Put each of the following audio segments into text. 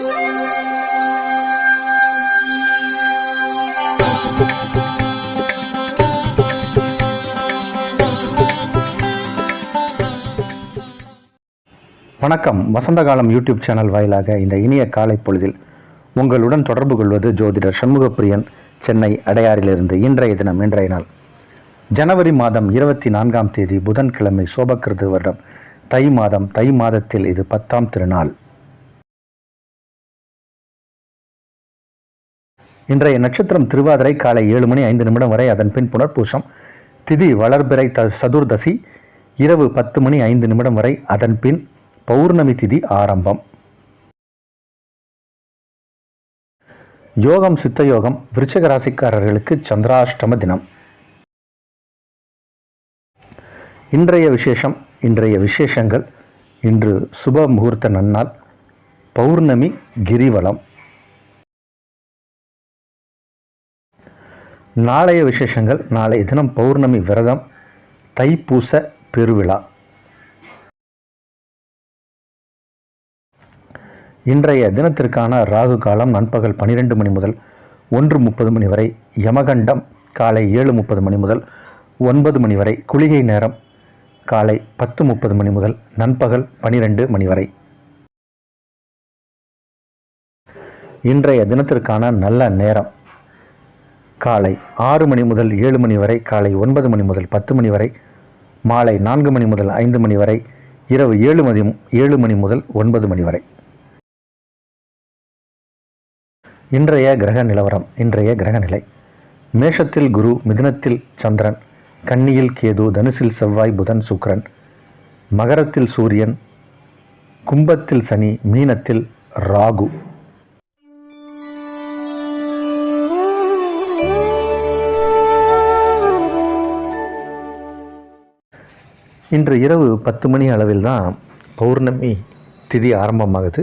வணக்கம். வசந்த காலம் YouTube channel வாயிலாக இந்த இனிய காலை பொழுதில் உங்களுடன் தொடர்பு கொள்வது ஜோதிடர் சண்முகப்பிரியன், சென்னை அடையாறிலிருந்து. இன்றைய தினம், இன்றைய நாள் ஜனவரி மாதம் 24ஆம் தேதி புதன்கிழமை, சோபக்கிருது வருடம் தை மாதம். தை மாதத்தில் இது 10ஆம் திருநாள். இன்றைய நட்சத்திரம் திருவாதிரை, காலை 7:05 வரை. அதன் பின் புனர்பூசம். திதி வளர்பிறை சதுர்தசி, இரவு 10:05 வரை. அதன் பின் பௌர்ணமி திதி ஆரம்பம். யோகம் சித்த யோகம். விருச்சிக ராசிக்காரர்களுக்கு சந்திராஷ்டம தினம். இன்றைய விசேஷம், இன்றைய விசேஷங்கள்: இன்று சுப முகூர்த்த நன்னாள், பௌர்ணமி கிரிவலம். நாளைய விசேஷங்கள்: நாளைய தினம் பௌர்ணமி விரதம், தைப்பூச பெருவிழா. இன்றைய தினத்திற்கான ராகு காலம் நண்பகல் 12 முதல் 1:30 வரை. யமகண்டம் காலை 7:30 முதல் 9 வரை. குளிகை நேரம் காலை 10:30 முதல் நண்பகல் 12 வரை. இன்றைய தினத்திற்கான நல்ல நேரம் காலை 6 முதல் 7 வரை. காலை 9 முதல் 10 வரை. மாலை 4 முதல் 5 வரை. இரவு 7 முதல் 9 வரை. இன்றைய கிரக நிலவரம். இன்றைய கிரக நிலை: மேஷத்தில் குரு, மிதுனத்தில் சந்திரன், கன்னியில் கேது, தனுசில் செவ்வாய், புதன், சுக்கிரன், மகரத்தில் சூரியன், கும்பத்தில் சனி, மீனத்தில் ராகு. இன்று இரவு 10 அளவில் தான் பௌர்ணமி திதி ஆரம்பமாகுது.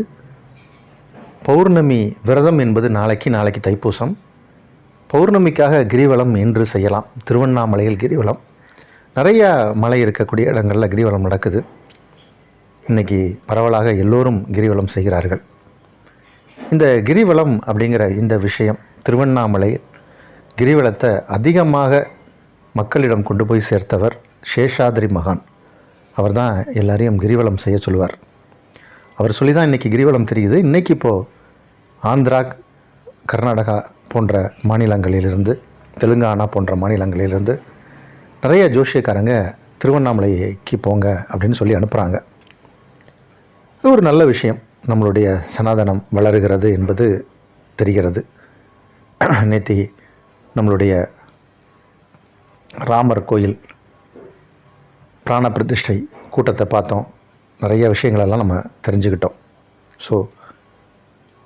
பௌர்ணமி விரதம் என்பது நாளைக்கு தைப்பூசம். பௌர்ணமிக்காக கிரிவலம் இன்று செய்யலாம். திருவண்ணாமலையில் கிரிவலம், நிறைய மலை இருக்கக்கூடிய இடங்களில் கிரிவலம் நடக்குது. இன்றைக்கி பரவலாக எல்லோரும் கிரிவலம் செய்கிறார்கள். இந்த கிரிவலம் அப்படிங்கிற இந்த விஷயம், திருவண்ணாமலை கிரிவலத்தை அதிகமாக மக்களிடம் கொண்டு போய் சேர்த்தவர் சேஷாதிரி மகான். அவர் தான் எல்லாரையும் கிரிவலம் செய்ய சொல்லுவார். அவர் சொல்லி தான் இன்றைக்கி கிரிவலம் தெரியுது. இன்றைக்கி இப்போது ஆந்திரா, கர்நாடகா போன்ற மாநிலங்களிலிருந்து, தெலுங்கானா போன்ற மாநிலங்களிலிருந்து நிறைய ஜோஷியக்காரங்க திருவண்ணாமலைக்கு போங்க அப்படின்னு சொல்லி அனுப்புகிறாங்க. இது ஒரு நல்ல விஷயம். நம்மளுடைய சனாதனம் வளருகிறது என்பது தெரிகிறது. நேற்று நம்மளுடைய ராமர் கோயில் பிராண பிரதிஷ்டை கூட்டத்தை பார்த்தோம். நிறைய விஷயங்களெல்லாம் நம்ம தெரிஞ்சுக்கிட்டோம். ஸோ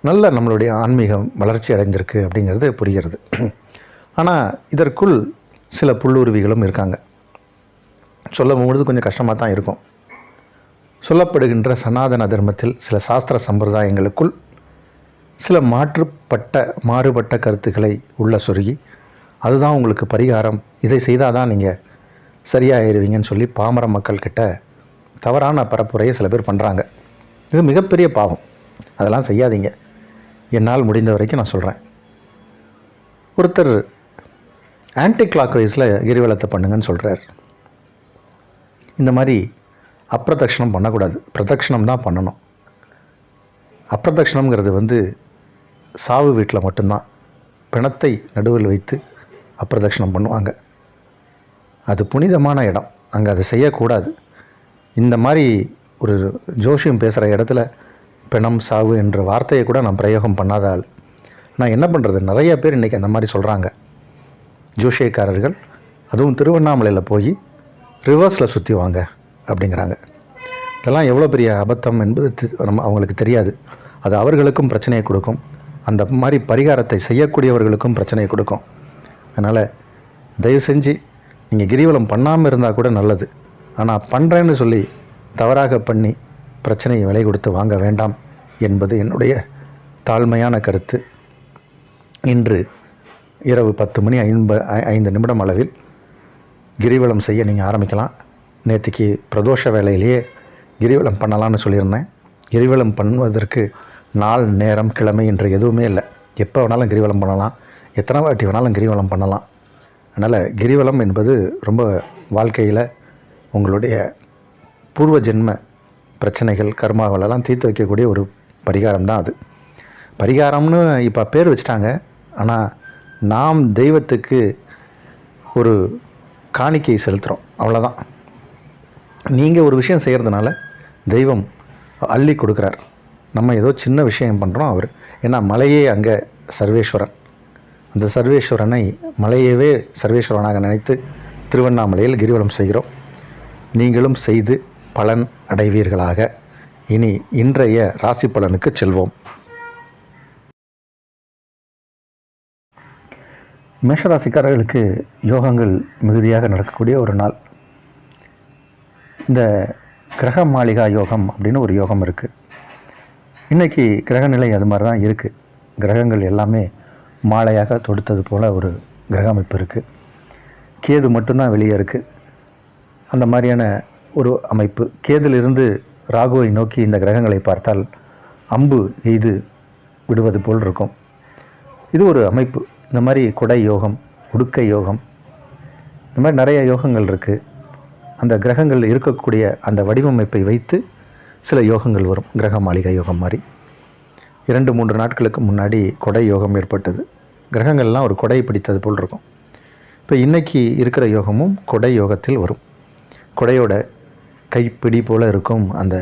நல்ல நம்மளுடைய ஆன்மீகம் வளர்ச்சி அடைந்திருக்கு அப்படிங்கிறது புரிகிறது. ஆனால் இதற்குள் சில புல்லுருவிகளும் இருக்காங்க. சொல்லும்போது கொஞ்சம் கஷ்டமாக தான் இருக்கும். சொல்லப்படுகின்ற சனாதன தர்மத்தில் சில சாஸ்திர சம்பிரதாயங்களுக்குள் சில மாறுபட்ட கருத்துக்களை உள்ள சொருகி, அதுதான் உங்களுக்கு பரிகாரம், இதை செய்தால் தான் நீங்கள் சரியாயிருவீங்கன்னு சொல்லி பாமர மக்கள்கிட்ட தவறான பரப்புரையை சில பேர் பண்ணுறாங்க. இது மிகப்பெரிய பாவம். அதெல்லாம் செய்யாதீங்க. என்னால் முடிந்த வரைக்கும் நான் சொல்கிறேன். ஒருத்தர் ஆன்டி கிளாக் வைஸில் கிரிவலத்தை பண்ணுங்கன்னு சொல்கிறார். இந்த மாதிரி அப்பிரதட்சணம் பண்ணக்கூடாது, பிரதட்சணம் தான் பண்ணணும். அப்பிரதட்சணம்ங்கிறது சாவு வீட்டில் மட்டும்தான் பிணத்தை நடுவில் வைத்து அப்பிரதட்சணம் பண்ணுவாங்க. அது புனிதமான இடம், அங்கே அதை செய்யக்கூடாது. இந்த மாதிரி ஒரு ஜோஷியம் பேசுகிற இடத்துல பிணம், சாவு என்ற வார்த்தையை கூட நான் பிரயோகம் பண்ணாத ஆள். நான் என்ன பண்ணுறது, நிறைய பேர் இன்றைக்கி அந்த மாதிரி சொல்கிறாங்க. ஜோஷியக்காரர்கள் அதுவும் திருவண்ணாமலையில் போய் ரிவர்ஸில் சுற்றி வாங்க அப்படிங்கிறாங்க. இதெல்லாம் எவ்வளோ பெரிய அபத்தம் என்பது அவங்களுக்கு தெரியாது. அது அவர்களுக்கும் பிரச்சனையை கொடுக்கும். அந்த மாதிரி பரிகாரத்தை செய்யக்கூடியவர்களுக்கும் பிரச்சனையை கொடுக்கும். அதனால் தயவு செஞ்சு நீங்கள் கிரிவலம் பண்ணாமல் இருந்தால் கூட நல்லது. ஆனால் பண்ணுறேன்னு சொல்லி தவறாக பண்ணி பிரச்சனையை விலை கொடுத்து வாங்க வேண்டாம் என்பது என்னுடைய தாழ்மையான கருத்து. இன்று இரவு 10:05 அளவில் கிரிவலம் செய்ய நீங்கள் ஆரம்பிக்கலாம். நேற்றுக்கு பிரதோஷ வேளையிலேயே கிரிவலம் பண்ணலான்னு சொல்லியிருந்தேன். கிரிவலம் பண்ணுவதற்கு நாள், நேரம், கிழமை என்ற எதுவுமே இல்லை. எப்போ வேணாலும் கிரிவலம் பண்ணலாம், எத்தனை வாட்டி வேணாலும் கிரிவலம் பண்ணலாம். அதனால் கிரிவலம் என்பது ரொம்ப வாழ்க்கையில் உங்களுடைய பூர்வ ஜென்ம பிரச்சனைகள், கர்மாவெல்லாம் தீர்த்து வைக்கக்கூடிய ஒரு பரிகாரம் தான் அது. பரிகாரம்னு இப்போ பேர் வச்சிட்டாங்க. ஆனால் நாம் தெய்வத்துக்கு ஒரு காணிக்கை செலுத்துகிறோம், அவ்வளோதான். நீங்கள் ஒரு விஷயம் செய்கிறதுனால தெய்வம் அள்ளி கொடுக்குறார். நம்ம ஏதோ சின்ன விஷயம் பண்ணுறோம். அவர் ஏன்னா மலையே அங்கே சர்வேஸ்வரன். அந்த சர்வேஸ்வரனை மலையவே சர்வேஸ்வரனாக நினைத்து திருவண்ணாமலையில் கிரிவலம் செய்கிறோம். நீங்களும் செய்து பலன் அடைவீர்களாக. இனி இன்றைய ராசி பலனுக்கு செல்வோம். மேஷராசிக்காரர்களுக்கு யோகங்கள் மிகுதியாக நடக்கக்கூடிய ஒரு நாள். இந்த கிரக மாளிகா யோகம் அப்படின்னு ஒரு யோகம் இருக்குது. இன்றைக்கி கிரகநிலை அது மாதிரி தான் இருக்குது. கிரகங்கள் எல்லாமே மாலையாக தொடுத்தது போல் ஒரு கிரக அமைப்பு இருக்குது. கேது மட்டும்தான் வெளியே இருக்குது. அந்த மாதிரியான ஒரு அமைப்பு. கேதிலிருந்து ராகுவை நோக்கி இந்த கிரகங்களை பார்த்தால் அம்பு எய்து விடுவது போல் இருக்கும். இது ஒரு அமைப்பு. இந்த மாதிரி கொடை யோகம், உடுக்கை யோகம், இந்த மாதிரி நிறைய யோகங்கள் இருக்குது. அந்த கிரகங்கள் இருக்கக்கூடிய அந்த வடிவமைப்பை வைத்து சில யோகங்கள் வரும். கிரக மாளிகை யோகம் மாதிரி 2-3 நாட்களுக்கு முன்னாடி கொடை யோகம் ஏற்பட்டது. கிரகங்கள்லாம் ஒரு கொடை பிடித்தது போல் இருக்கும். இப்போ இன்றைக்கி இருக்கிற யோகமும் கொடை யோகத்தில் வரும். கொடையோட கைப்பிடி போல் இருக்கும் அந்த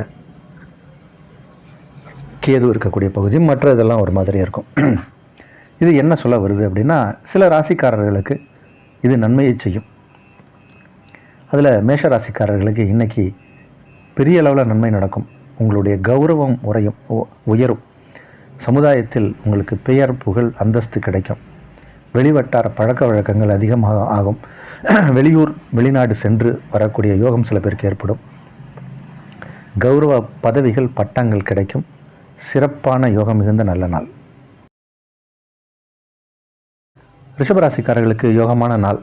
கேது இருக்கக்கூடிய பகுதி. மற்ற இதெல்லாம் ஒரு மாதிரியாக இருக்கும். இது என்ன சொல்ல வருது அப்படின்னா, சில ராசிக்காரர்களுக்கு இது நன்மையை செய்யும். அதில் மேஷ ராசிக்காரர்களுக்கு இன்றைக்கி பெரிய அளவில் நன்மை நடக்கும். உங்களுடைய கௌரவம் உயரும். சமுதாயத்தில் உங்களுக்கு பெயர், புகழ், அந்தஸ்து கிடைக்கும். வெளிவட்டார பழக்க வழக்கங்கள் அதிகமாக ஆகும். வெளியூர், வெளிநாடு சென்று வரக்கூடிய யோகம் சில பேருக்கு ஏற்படும். கௌரவ பதவிகள், பட்டங்கள் கிடைக்கும். சிறப்பான யோகம் மிகுந்த நல்ல நாள். ரிஷபராசிக்காரர்களுக்கு யோகமான நாள்.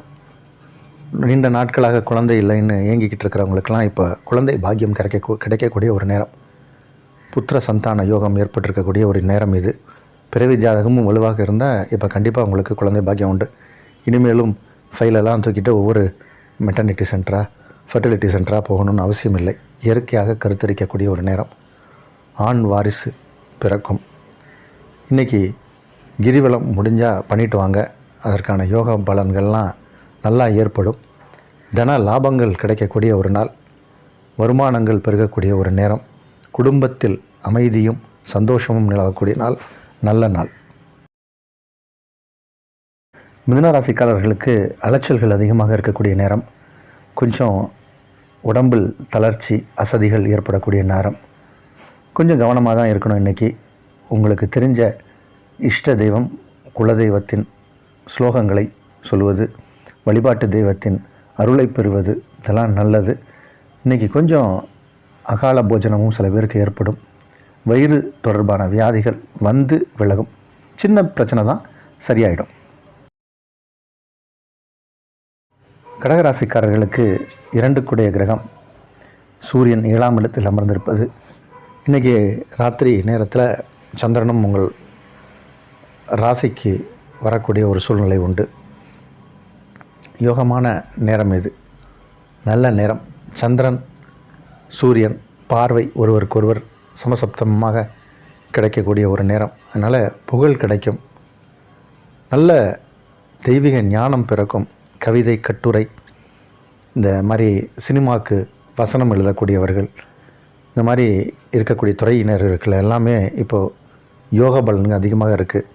நீண்ட நாட்களாக குழந்தை இல்லைன்னு ஏங்கிக்கிட்டு இருக்கிறவங்களுக்கெல்லாம் இப்போ குழந்தை பாக்கியம் கிடைக்கக்கூடிய ஒரு நேரம். புத்திர சந்தான யோகம் ஏற்பட்டிருக்கக்கூடிய ஒரு நேரம் இது. பிறவி ஜாதகமும் வலுவாக இருந்தால் இப்போ கண்டிப்பாக உங்களுக்கு குழந்தை பாக்கியம் உண்டு. இனிமேலும் ஃபைலெல்லாம் தூக்கிட்டு ஒவ்வொரு மெட்டர்னிட்டி சென்டராக, ஃபர்டிலிட்டி சென்டராக போகணும்னு அவசியம் இல்லை. இயற்கையாக கருத்தரிக்கக்கூடிய ஒரு நேரம். ஆண் வாரிசு பிறக்கும். இன்றைக்கி கிரிவலம் முடிஞ்சால் பண்ணிட்டு வாங்க. அதற்கான யோக பலன்கள்லாம் நல்லா ஏற்படும். தன லாபங்கள் கிடைக்கக்கூடிய ஒரு நாள். வருமானங்கள் பெருகக்கூடிய ஒரு நேரம். குடும்பத்தில் அமைதியும் சந்தோஷமும் நிலவக்கூடிய நாள். நல்ல நாள். மிதுன ராசிக்காரர்களுக்கு அலைச்சல்கள் அதிகமாக இருக்கக்கூடிய நேரம். கொஞ்சம் உடம்பில் தளர்ச்சி, அசதிகள் ஏற்படக்கூடிய நேரம். கொஞ்சம் கவனமாக தான் இருக்கணும். இன்றைக்கி உங்களுக்கு தெரிஞ்ச இஷ்ட தெய்வம், குலதெய்வத்தின் ஸ்லோகங்களை சொல்வது, வழிபாட்டு தெய்வத்தின் அருளை பெறுவது, இதெல்லாம் நல்லது. இன்றைக்கி கொஞ்சம் அகால போஜனமும் சில பேருக்கு ஏற்படும். வயிறு தொடர்பான வியாதிகள் வந்து விலகும். சின்ன பிரச்சனை தான், சரியாயிடும். கடகராசிக்காரர்களுக்கு 2 கிரகம் சூரியன் 7ஆம் இடத்தில் அமர்ந்திருப்பது. இன்றைக்கி ராத்திரி நேரத்தில் சந்திரனும் உங்கள் ராசிக்கு வரக்கூடிய ஒரு சூழ்நிலை உண்டு. யோகமான நேரம் இது. நல்ல நேரம். சந்திரன், சூரியன் பார்வை ஒருவருக்கொருவர் சமசப்தமாக கிடைக்கக்கூடிய ஒரு நேரம். அதனால் புகழ் கிடைக்கும். நல்ல தெய்வீக ஞானம் பிறக்கும். கவிதை, கட்டுரை, இந்த மாதிரி சினிமாவுக்கு வசனம் எழுதக்கூடியவர்கள், இந்த மாதிரி இருக்கக்கூடிய துறையினர்கள் எல்லாமே இப்போது யோக பலன்கள் அதிகமாக இருக்குது.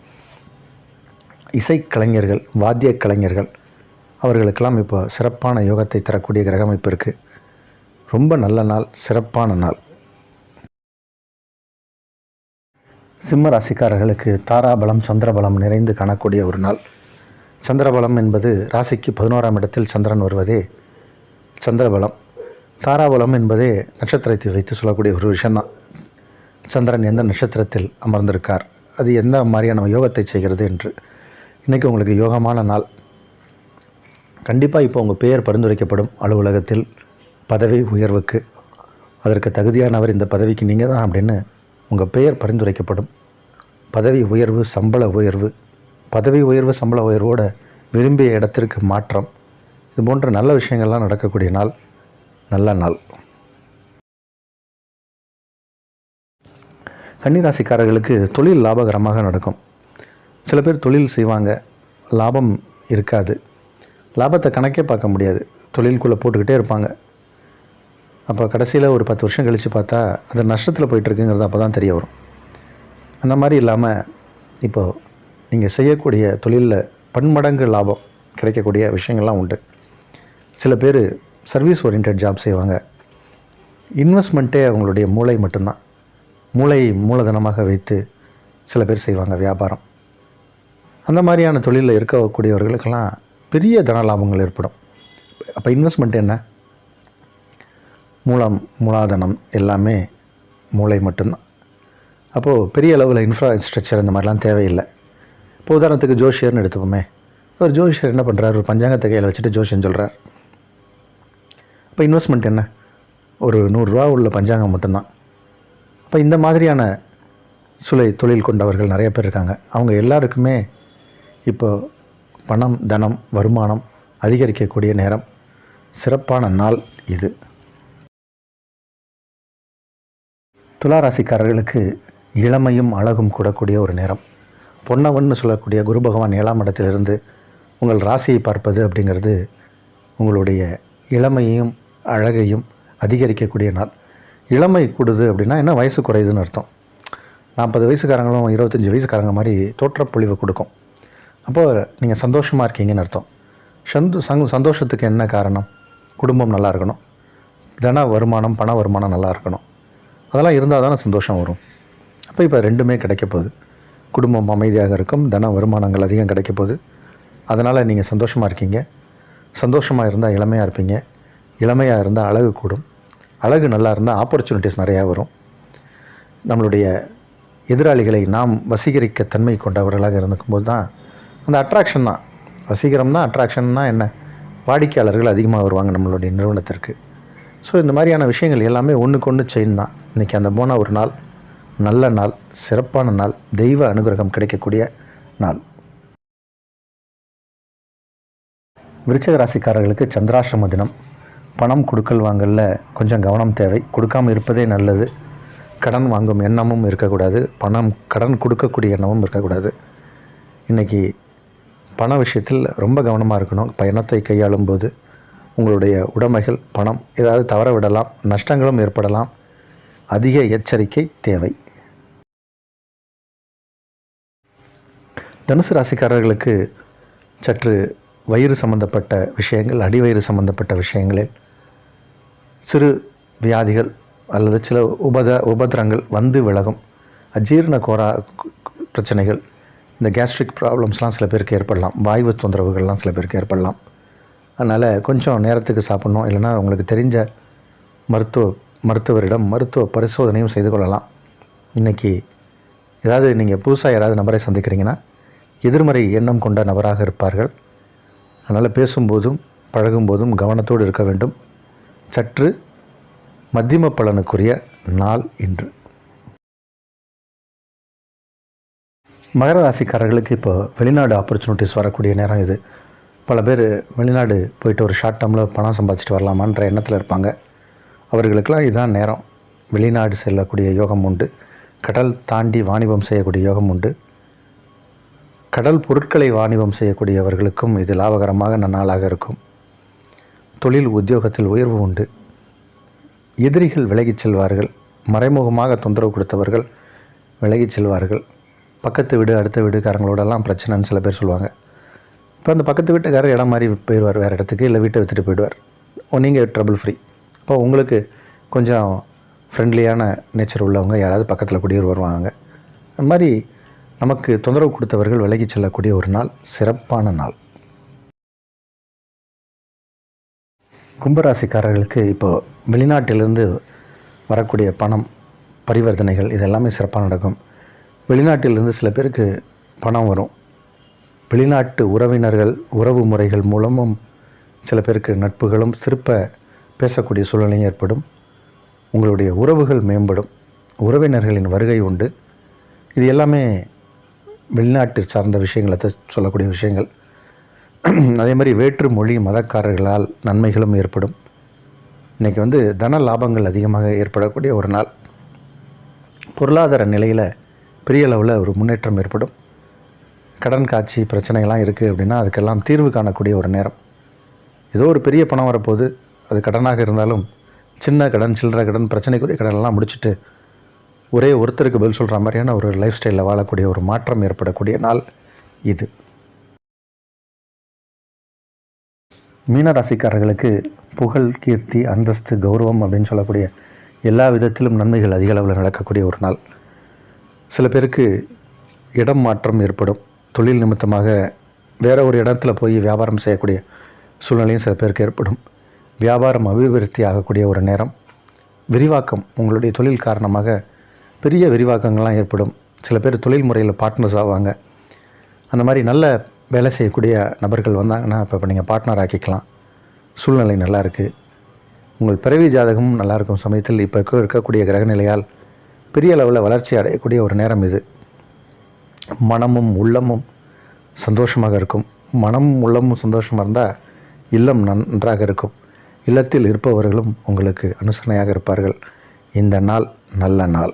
இசைக்கலைஞர்கள், வாத்திய கலைஞர்கள், அவர்களுக்கெல்லாம் இப்போ சிறப்பான யோகத்தை தரக்கூடிய கிரக அமைப்பு இருக்குது. ரொம்ப நல்ல நாள், சிறப்பான நாள். சிம்ம ராசிக்காரர்களுக்கு தாராபலம், சந்திரபலம் நிறைந்து காணக்கூடிய ஒரு நாள். சந்திரபலம் என்பது ராசிக்கு 11ஆம் இடத்தில் சந்திரன் வருவதே சந்திரபலம். தாராபலம் என்பதே நட்சத்திரத்தை வைத்து சொல்லக்கூடிய ஒரு விஷயந்தான். சந்திரன் எந்த நட்சத்திரத்தில் அமர்ந்திருக்கார், அது எந்த மாதிரியான யோகத்தை செய்கிறது என்று. இன்றைக்கி உங்களுக்கு யோகமான நாள். கண்டிப்பாக இப்போ உங்கள் பெயர் பரிந்துரைக்கப்படும். அலுவலகத்தில் பதவி உயர்வுக்கு அதற்கு தகுதியானவர், இந்த பதவிக்கு நீங்கள் தான் அப்படின்னு உங்கள் பெயர் பரிந்துரைக்கப்படும். பதவி உயர்வு, சம்பள உயர்வு, பதவி உயர்வு, சம்பள உயர்வோட விரும்பிய இடத்திற்கு மாற்றம், இது போன்ற நல்ல விஷயங்கள்லாம் நடக்கக்கூடிய நாள், நல்ல நாள். கன்னிராசிக்காரர்களுக்கு தொழில் லாபகரமாக நடக்கும். சில பேர் தொழில் செய்வாங்க, லாபம் இருக்காது, லாபத்தை கணக்கே பார்க்க முடியாது, தொழிலுக்குள்ளே போட்டுக்கிட்டே இருப்பாங்க. அப்போ கடைசியில் ஒரு 10 வருஷம் கழித்து பார்த்தா அது நஷ்டத்தில் போயிட்டுருக்குங்கிறது அப்போ தான் தெரிய வரும். அந்த மாதிரி இல்லாமல் இப்போது நீங்கள் செய்யக்கூடிய தொழிலில் பன்மடங்கு லாபம் கிடைக்கக்கூடிய விஷயங்கள்லாம் உண்டு. சில பேர் சர்வீஸ் ஓரியன்ட் ஜாப் செய்வாங்க. இன்வெஸ்ட்மெண்ட்டே அவங்களுடைய மூளை மட்டும்தான். மூளை மூலதனமாக வைத்து சில பேர் செய்வாங்க வியாபாரம். அந்த மாதிரியான தொழிலில் இருக்கக்கூடியவர்களுக்கெல்லாம் பெரிய தன லாபங்கள் ஏற்படும். அப்போ இன்வெஸ்ட்மெண்ட் என்ன? மூலதனம் எல்லாமே மூளை மட்டும்தான். அப்போது பெரிய அளவில் இன்ஃப்ராஸ்ட்ரக்சர் இந்த மாதிரிலாம் தேவையில்லை. இப்போ உதாரணத்துக்கு ஜோஷியர்னு எடுத்துப்போமே. ஒரு ஜோஷியர் என்ன பண்ணுறாரு? ஒரு பஞ்சாங்கத்தை கையில் வச்சுட்டு ஜோஷியம் சொல்கிறார். இப்போ இன்வெஸ்ட்மெண்ட் என்ன? ஒரு 100 ரூபா உள்ள பஞ்சாங்கம் மட்டும்தான். அப்போ இந்த மாதிரியான தொழில் கொண்டவர்கள் நிறைய பேர் இருக்காங்க. அவங்க எல்லாருக்குமே இப்போ பணம், தனம், வருமானம் அதிகரிக்கக்கூடிய நேரம், சிறப்பான நாள் இது. துளாராசிக்காரர்களுக்கு இளமையும் அழகும் கூடக்கூடிய ஒரு நேரம். பொன்னவன்னு சொல்லக்கூடிய குரு பகவான் 7ஆம் இடத்திலிருந்து உங்கள் ராசியை பார்ப்பது அப்படிங்கிறது உங்களுடைய இளமையையும் அழகையும் அதிகரிக்கக்கூடிய நாள். இளமை கூடுது அப்படின்னா என்ன? வயசு குறையுதுன்னு அர்த்தம். 40 வயசுக்காரங்களும் 25 வயசுக்காரங்க மாதிரி தோற்றப்பொழிவு கொடுக்கும். அப்போது நீங்கள் சந்தோஷமாக இருக்கீங்கன்னு அர்த்தம். சந்தோஷத்துக்கு என்ன காரணம்? குடும்பம் நல்லா இருக்கணும், தன வருமானம், பண வருமானம் நல்லா இருக்கணும். அதெல்லாம் இருந்தால் தானே சந்தோஷம் வரும். அப்போ இப்போ ரெண்டுமே கிடைக்க போகுது. குடும்பம் அமைதியாக இருக்கும், தன வருமானங்கள் அதிகம் கிடைக்க போகுது. அதனால் நீங்கள் சந்தோஷமாக இருக்கீங்க. சந்தோஷமாக இருந்தால் இளமையாக இருப்பீங்க. இளமையாக இருந்தால் அழகு கூடும். அழகு நல்லா இருந்தால் ஆப்பர்ச்சுனிட்டிஸ் நிறையா வரும். நம்மளுடைய எதிராளிகளை நாம் வசீகரிக்க தன்மை கொண்டவர்களாக இருந்துக்கும்போது தான் அந்த அட்ராக்ஷன் தான். வசீகரம் தான். அட்ராக்ஷன்னா என்ன? வாடிக்கையாளர்கள் அதிகமாக வருவாங்க நம்மளுடைய நிறுவனத்திற்கு. ஸோ இந்த மாதிரியான விஷயங்கள் எல்லாமே ஒன்றுக்கு ஒன்று செயின் தான். இன்றைக்கி அந்த போன ஒரு நாள், நல்ல நாள், சிறப்பான நாள், தெய்வ அனுகிரகம் கிடைக்கக்கூடிய நாள். விருச்சிக ராசிக்காரர்களுக்கு சந்திராஷ்டம தினம். பணம் கொடுக்கல் வாங்கலில் கொஞ்சம் கவனம் தேவை. கொடுக்காமல் இருப்பதே நல்லது. கடன் வாங்கும் எண்ணமும் இருக்கக்கூடாது. கடன் கொடுக்கக்கூடிய எண்ணமும் இருக்கக்கூடாது. இன்றைக்கி பண விஷயத்தில் ரொம்ப கவனமாக இருக்கணும். பயணத்தை கையாளும் போது உங்களுடைய உடைமைகள், பணம் ஏதாவது தவற விடலாம், நஷ்டங்களும் ஏற்படலாம். அதிக எச்சரிக்கை தேவை. தனுசு ராசிக்காரர்களுக்கு சற்று வயிறு சம்பந்தப்பட்ட விஷயங்கள், அடிவயிறு சம்பந்தப்பட்ட விஷயங்களில் சிறு வியாதிகள் அல்லது சில உபத்திரங்கள் வந்து விலகும். அஜீரண பிரச்சனைகள், இந்த கேஸ்ட்ரிக் ப்ராப்ளம்ஸ்லாம் சில பேருக்கு ஏற்படலாம். வாய்வு தொந்தரவுகள்லாம் சில பேருக்கு ஏற்படலாம். அதனால் கொஞ்சம் நேரத்துக்கு சாப்பிட்ணும். இல்லைனா உங்களுக்கு தெரிஞ்ச மருத்துவரிடம் மருத்துவ பரிசோதனையும் செய்து கொள்ளலாம். இன்றைக்கி ஏதாவது நீங்கள் புதுசாக யாராவது நபரை சந்திக்கிறீங்கன்னா எதிர்மறை எண்ணம் கொண்ட நபராக இருப்பார்கள். அதனால் பேசும்போதும் பழகும்போதும் கவனத்தோடு இருக்க வேண்டும். சற்று மத்தியம பலனுக்குரிய நாள் இன்று. மகர ராசிக்காரர்களுக்கு இப்போ வெளிநாடு ஆப்பர்ச்சுனிட்டிஸ் வரக்கூடிய நேரம் இது. பல பேர் வெளிநாடு போயிட்டு ஒரு ஷார்ட் டேர்மில் பணம் சம்பாதிச்சிட்டு வரலாமான்ற எண்ணத்தில் இருப்பாங்க. அவர்களுக்கெல்லாம் இதுதான் நேரம். வெளிநாடு செல்லக்கூடிய யோகம் உண்டு. கடல் தாண்டி வாணிபம் செய்யக்கூடிய யோகம் உண்டு. கடல் பொருட்களை வாணிபம் செய்யக்கூடியவர்களுக்கும் இது லாபகரமாக நாளாக இருக்கும். தொழில் உத்தியோகத்தில் உயர்வு உண்டு. எதிரிகள் விலகிச் செல்வார்கள். மறைமுகமாக தொந்தரவு கொடுத்தவர்கள் விலகிச் செல்வார்கள். பக்கத்து வீடு, அடுத்த வீடுக்காரங்களோடலாம் பிரச்சனைன்னு சில பேர் சொல்லுவாங்க. இப்போ அந்த பக்கத்து வீட்டுக்காரர் இடம் மாதிரி போயிடுவார் வேறு இடத்துக்கு, இல்லை வீட்டை விற்றுட்டு போயிடுவார். நீங்கள் ட்ரபிள் ஃப்ரீ. இப்போ உங்களுக்கு கொஞ்சம் ஃப்ரெண்ட்லியான நேச்சர் உள்ளவங்க யாராவது பக்கத்தில் குடியேறி வருவாங்க. அந்த மாதிரி நமக்கு தொந்தரவு கொடுத்தவர்கள் விலகி செல்லக்கூடிய ஒரு நாள், சிறப்பான நாள். கும்பராசிக்காரர்களுக்கு இப்போது வெளிநாட்டிலிருந்து வரக்கூடிய பணம், பரிவர்த்தனைகள் இதெல்லாமே சிறப்பாக நடக்கும். வெளிநாட்டிலிருந்து சில பேருக்கு பணம் வரும். வெளிநாட்டு உறவினர்கள், உறவு முறைகள் மூலமும் சில பேருக்கு நட்புகளும் சிறப்ப பேசக்கூடிய சூழ்நிலையும் ஏற்படும். உங்களுடைய உறவுகள் மேம்படும். உறவினர்களின் வருகை உண்டு. இது எல்லாமே வெளிநாட்டு சார்ந்த விஷயங்களை சொல்லக்கூடிய விஷயங்கள். அதே மாதிரி வேற்று மொழி மதக்காரர்களால் நன்மைகளும் ஏற்படும். இன்றைக்கி தன லாபங்கள் அதிகமாக ஏற்படக்கூடிய ஒரு நாள். பொருளாதார நிலையில் பெரிய அளவில் ஒரு முன்னேற்றம் ஏற்படும். கடன் காட்சி பிரச்சனைகள்லாம் இருக்குது அப்படின்னா அதுக்கெல்லாம் தீர்வு காணக்கூடிய ஒரு நேரம். ஏதோ ஒரு பெரிய பணம் வரப்போகுது, அது கடனாக இருந்தாலும் சின்ன கடன், சில்லறை கடன், பிரச்சனைக்குரிய கடனெல்லாம் முடிச்சுட்டு ஒரே ஒருத்தருக்கு பதில் சொல்கிற மாதிரியான ஒரு லைஃப் ஸ்டைலில் வாழக்கூடிய ஒரு மாற்றம் ஏற்படக்கூடிய நாள் இது. மீனராசிக்காரர்களுக்கு புகழ், கீர்த்தி, அந்தஸ்து, கௌரவம் அப்படின்னு சொல்லக்கூடிய எல்லா விதத்திலும் நன்மைகள் அதிக அளவில் நடக்கக்கூடிய ஒரு நாள். சில பேருக்கு இடம் மாற்றம் ஏற்படும். தொழில் நிமித்தமாக வேறு ஒரு இடத்துல போய் வியாபாரம் செய்யக்கூடிய சூழ்நிலையும் சில பேருக்கு ஏற்படும். வியாபாரம் அபிவிருத்தி ஆகக்கூடிய ஒரு நேரம். விரிவாக்கம், உங்களுடைய தொழில் காரணமாக பெரிய விரிவாக்கங்கள்லாம் ஏற்படும். சில பேர் தொழில் முறையில் பார்ட்னர்ஸ் ஆவாங்க. அந்த மாதிரி நல்ல வேலை செய்யக்கூடிய நபர்கள் வந்தாங்கன்னா இப்போ நீங்கள் பார்ட்னர் ஆக்கிக்கலாம். சூழ்நிலை நல்லா இருக்குது. உங்கள் பிறவி ஜாதகமும் நல்லாயிருக்கும் சமயத்தில் இப்போ இருக்கக்கூடிய கிரகநிலையால் பெரிய அளவில் வளர்ச்சி அடையக்கூடிய ஒரு நேரம் இது. மனமும் உள்ளமும் சந்தோஷமாக இருக்கும். மனமும் உள்ளமும் சந்தோஷமாக இருந்தால் இல்லம் நன்றாக இருக்கும். இல்லத்தில் இருப்பவர்களும் உங்களுக்கு அனுசரணையாக இருப்பார்கள். இந்த நாள் நல்ல நாள்.